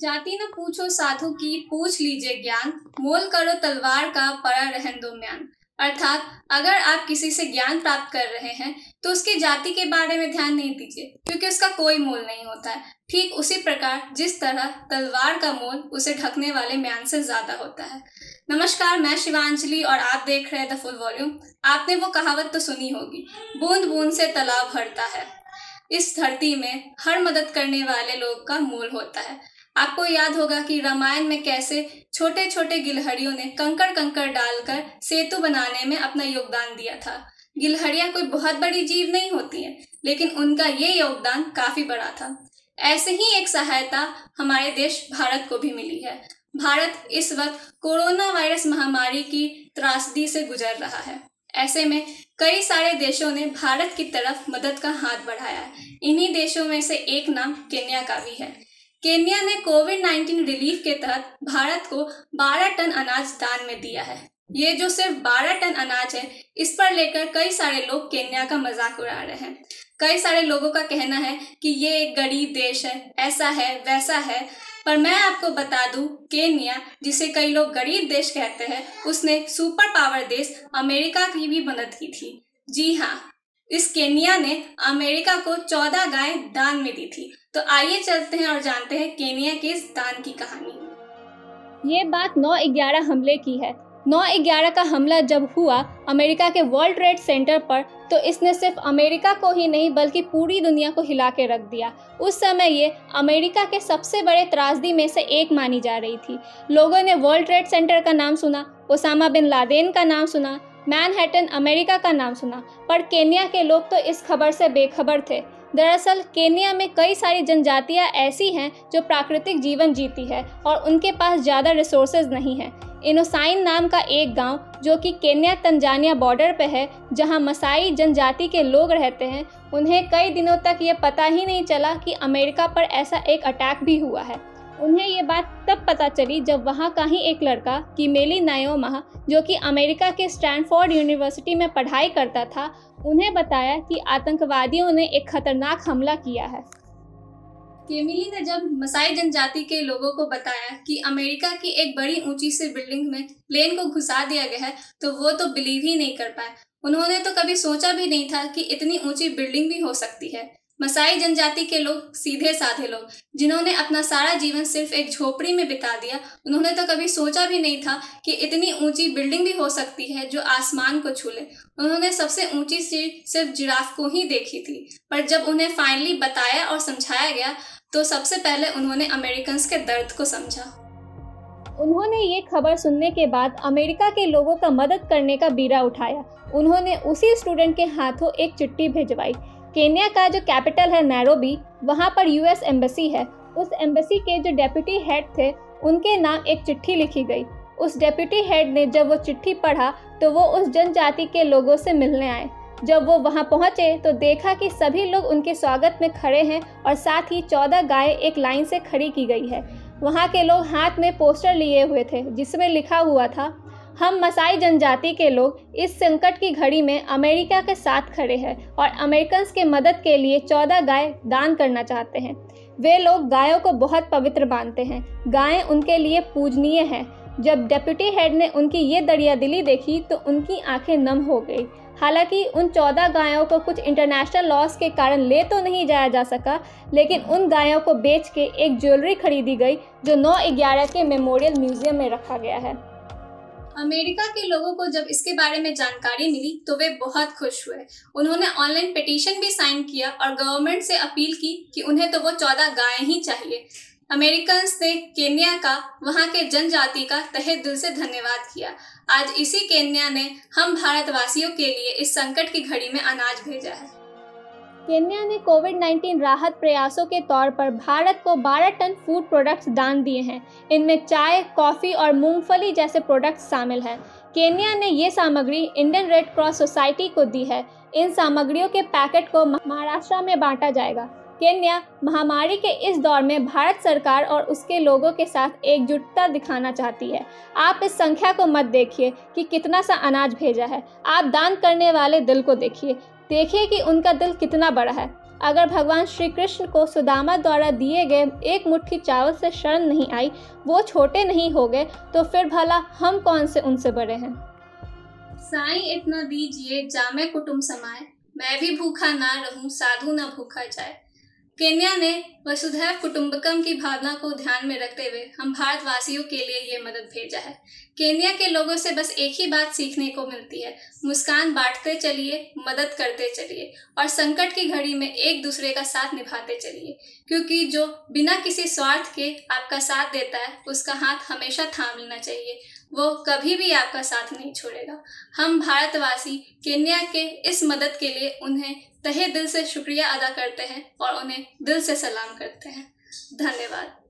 जाति न पूछो साधु की पूछ लीजिए ज्ञान, मोल करो तलवार का पड़ा रहन दो म्यान। अर्थात अगर आप किसी से ज्ञान प्राप्त कर रहे हैं तो उसकी जाति के बारे में ध्यान नहीं दीजिए, क्योंकि उसका कोई मोल नहीं होता है। ठीक उसी प्रकार जिस तरह तलवार का मोल उसे ढकने वाले म्यान से ज्यादा होता है। नमस्कार, मैं शिवांजलि और आप देख रहे हैं द फुल वॉल्यूम। आपने वो कहावत तो सुनी होगी, बूंद बूंद से तालाब भरता है। इस धरती में हर मदद करने वाले लोग का मोल होता है। आपको याद होगा कि रामायण में कैसे छोटे छोटे गिलहरियों ने कंकड़ कंकड़ डालकर सेतु बनाने में अपना योगदान दिया था। गिलहरियां कोई बहुत बड़ी जीव नहीं होती हैं, लेकिन उनका ये योगदान काफी बड़ा था। ऐसे ही एक सहायता हमारे देश भारत को भी मिली है। भारत इस वक्त कोरोना वायरस महामारी की त्रासदी से गुजर रहा है। ऐसे में कई सारे देशों ने भारत की तरफ मदद का हाथ बढ़ाया है। इन्हीं देशों में से एक नाम केन्या का भी है। केन्या ने कोविड-19 रिलीफ के तहत भारत को 12 टन अनाज दान में दिया है। ये जो सिर्फ 12 टन अनाज है, इस पर लेकर कई सारे लोग केन्या का मजाक उड़ा रहे हैं। कई सारे लोगों का कहना है कि ये एक गरीब देश है, ऐसा है वैसा है। पर मैं आपको बता दूं, केन्या, जिसे कई लोग गरीब देश कहते हैं, उसने सुपर पावर देश अमेरिका की भी मदद की थी। जी हाँ, इस केन्या ने अमेरिका को 14 गाय दान में दी थी। तो आइए चलते हैं और जानते हैं केन्या के इस दान की कहानी। ये बात 9/11 हमले की है। 9/11 का हमला जब हुआ अमेरिका के वर्ल्ड ट्रेड सेंटर पर, तो इसने सिर्फ अमेरिका को ही नहीं बल्कि पूरी दुनिया को हिला के रख दिया। उस समय ये अमेरिका के सबसे बड़े त्रासदी में से एक मानी जा रही थी। लोगों ने वर्ल्ड ट्रेड सेंटर का नाम सुना, ओसामा बिन लादेन का नाम सुना, मैनहट्टन अमेरिका का नाम सुना, पर केन्या के लोग तो इस खबर से बेखबर थे। दरअसल केन्या में कई सारी जनजातियां ऐसी हैं जो प्राकृतिक जीवन जीती है और उनके पास ज़्यादा रिसोर्सेज नहीं हैं। इनोसाइन नाम का एक गांव जो कि केन्या तंजानिया बॉर्डर पे है, जहां मसाई जनजाति के लोग रहते हैं, उन्हें कई दिनों तक ये पता ही नहीं चला कि अमेरिका पर ऐसा एक अटैक भी हुआ है। उन्हें ये बात तब पता चली जब वहाँ का ही एक लड़का किमेली नायोमा, जो कि अमेरिका के स्टैनफोर्ड यूनिवर्सिटी में पढ़ाई करता था, उन्हें बताया कि आतंकवादियों ने एक खतरनाक हमला किया है। केमिली ने जब मसाई जनजाति के लोगों को बताया कि अमेरिका की एक बड़ी ऊंची सी बिल्डिंग में प्लेन को घुसा दिया गया है, तो वो तो बिलीव ही नहीं कर पाए। उन्होंने तो कभी सोचा भी नहीं था कि इतनी ऊंची बिल्डिंग भी हो सकती है। मसाई जनजाति के लोग सीधे साधे लोग, जिन्होंने अपना सारा जीवन सिर्फ एक झोपड़ी में बिता दिया, उन्होंने तो कभी सोचा भी नहीं था कि इतनी ऊंची बिल्डिंग भी हो सकती है जो आसमान को छू ले। उन्होंने सबसे ऊंची सीट सिर्फ जिराफ को ही देखी थी। पर जब उन्हें फाइनली बताया और समझाया गया, तो सबसे पहले उन्होंने अमेरिकन्स के दर्द को समझा। उन्होंने ये खबर सुनने के बाद अमेरिका के लोगों का मदद करने का बीड़ा उठाया। उन्होंने उसी स्टूडेंट के हाथों एक चिट्ठी भिजवाई। केन्या का जो कैपिटल है नैरोबी, वहाँ पर यूएस एम्बेसी है। उस एम्बेसी के जो डेप्यूटी हेड थे, उनके नाम एक चिट्ठी लिखी गई। उस डेप्यूटी हेड ने जब वो चिट्ठी पढ़ा तो वो उस जनजाति के लोगों से मिलने आए। जब वो वहाँ पहुँचे तो देखा कि सभी लोग उनके स्वागत में खड़े हैं और साथ ही 14 गाय एक लाइन से खड़ी की गई है। वहाँ के लोग हाथ में पोस्टर लिए हुए थे जिसमें लिखा हुआ था, हम मसाई जनजाति के लोग इस संकट की घड़ी में अमेरिका के साथ खड़े हैं और अमेरिकन्स के मदद के लिए 14 गाय दान करना चाहते हैं। वे लोग गायों को बहुत पवित्र मानते हैं। गायें उनके लिए पूजनीय हैं। जब डेप्यूटी हेड ने उनकी ये दरियादिली देखी तो उनकी आंखें नम हो गई। हालांकि उन 14 गायों को कुछ इंटरनेशनल लॉस के कारण ले तो नहीं जाया जा सका, लेकिन उन गायों को बेच के एक ज्वेलरी खरीदी गई जो 9/11 के मेमोरियल म्यूजियम में रखा गया है। अमेरिका के लोगों को जब इसके बारे में जानकारी मिली तो वे बहुत खुश हुए। उन्होंने ऑनलाइन पिटीशन भी साइन किया और गवर्नमेंट से अपील की कि उन्हें तो वो 14 गायें ही चाहिए। अमेरिकन्स ने केन्या का, वहाँ के जनजाति का तहे दिल से धन्यवाद किया। आज इसी केन्या ने हम भारतवासियों के लिए इस संकट की घड़ी में अनाज भेजा है। केन्या ने कोविड-19 राहत प्रयासों के तौर पर भारत को 12 टन फूड प्रोडक्ट्स दान दिए हैं। इनमें चाय, कॉफ़ी और मूंगफली जैसे प्रोडक्ट्स शामिल हैं। केन्या ने ये सामग्री इंडियन रेड क्रॉस सोसाइटी को दी है। इन सामग्रियों के पैकेट को महाराष्ट्र में बांटा जाएगा। केन्या महामारी के इस दौर में भारत सरकार और उसके लोगों के साथ एकजुटता दिखाना चाहती है। आप इस संख्या को मत देखिए कि कितना सा अनाज भेजा है, आप दान करने वाले दिल को देखिए कि उनका दिल कितना बड़ा है। अगर भगवान श्री कृष्ण को सुदामा द्वारा दिए गए एक मुट्ठी चावल से शर्म नहीं आई, वो छोटे नहीं हो गए, तो फिर भला हम कौन से उनसे बड़े हैं। साईं इतना दीजिए जामे कुटुंब समाए, मैं भी भूखा ना रहूं साधु ना भूखा जाए। केन्या ने वसुधैव कुटुंबकम की भावना को ध्यान में रखते हुए हम भारतवासियों के लिए ये मदद भेजा है। केन्या के लोगों से बस एक ही बात सीखने को मिलती है, मुस्कान बांटते चलिए, मदद करते चलिए और संकट की घड़ी में एक दूसरे का साथ निभाते चलिए, क्योंकि जो बिना किसी स्वार्थ के आपका साथ देता है उसका हाथ हमेशा थाम लेना चाहिए, वो कभी भी आपका साथ नहीं छोड़ेगा। हम भारतवासी केन्या के इस मदद के लिए उन्हें तहे दिल से शुक्रिया अदा करते हैं और उन्हें दिल से सलाम करते हैं। धन्यवाद।